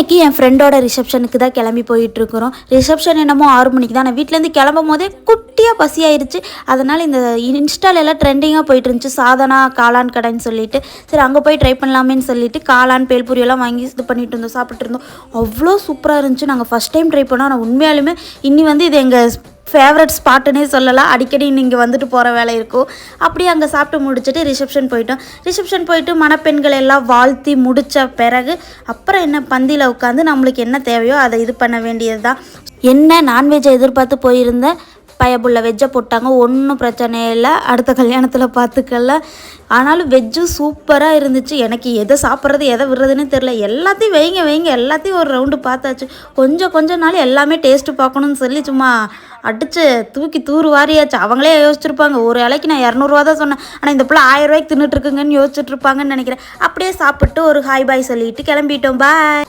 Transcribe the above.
இன்றைக்கி என் ஃப்ரெண்டோட ரிசப்ஷனுக்கு தான் கிளம்பி போயிட்டுருக்குறோம். ரிசப்ஷன் என்னமோ 6 மணிக்கு தான். நான் வீட்டிலேருந்து கிளம்பும் போதே குட்டியாக பசியாயிருச்சு. அதனால் இந்த இன்ஸ்டாலெல்லாம் ட்ரெண்டிங்காக போயிட்டு இருந்துச்சு, சாதனா காளான் கடைன்னு சொல்லிட்டு. சரி அங்கே போய் ட்ரை பண்ணலாமேன்னு சொல்லிட்டு காளான் பேல்பூரியெல்லாம் வாங்கி இது பண்ணிட்டு இருந்தோம், சாப்பிட்டு இருந்தோம். அவ்வளோ சூப்பராக இருந்துச்சு. நாங்கள் ஃபஸ்ட் டைம் ட்ரை பண்ணோம். ஆனால் உண்மையாலுமே இன்னி வந்து இது எங்கள் ஃபேவரட் ஸ்பாட்டுன்னே சொல்லலாம். அடிக்கடி இங்கே வந்துட்டு போகிற வேலை இருக்கும். அப்படியே அங்கே சாப்பிட்டு முடிச்சுட்டு ரிசப்ஷன் போயிட்டோம். ரிசப்ஷன் போயிட்டு மணப்பெண்கள் எல்லாம் வாழ்த்தி முடித்த பிறகு அப்புறம் என்ன, பந்தியில் உட்காந்து நம்மளுக்கு என்ன தேவையோ அதை இது பண்ண வேண்டியது தான். என்ன நான்வெஜ்ஜை எதிர்பார்த்து போயிருந்தேன், பயபுள்ள வெஜ்ஜை போட்டாங்க. ஒன்றும் பிரச்சனை இல்லை, அடுத்த கல்யாணத்தில் பார்த்துக்கல. ஆனாலும் வெஜ்ஜும் சூப்பராக இருந்துச்சு. எனக்கு எதை சாப்பிட்றது எதை விடுறதுன்னு தெரில. எல்லாத்தையும் வைங்க எல்லாத்தையும் ஒரு ரவுண்டு பார்த்தாச்சு. கொஞ்சம் நாள் எல்லாமே டேஸ்ட்டு பார்க்கணுன்னு சொல்லி சும்மா அடித்து தூக்கி தூறு வாரியாச்சு. அவங்களே யோசிச்சுருப்பாங்க, ஒரு இலைக்கு நான் 200 தான் சொன்னேன், ஆனால் இந்த பிள்ளை 1000 ரூபாய்க்கு தின்னுட்டுருக்குங்கன்னு யோசிச்சுட்ருப்பாங்கன்னு நினைக்கிறேன். அப்படியே சாப்பிட்டு ஒரு ஹாய் பாய் சொல்லிட்டு கிளம்பிட்டோம். பாய்.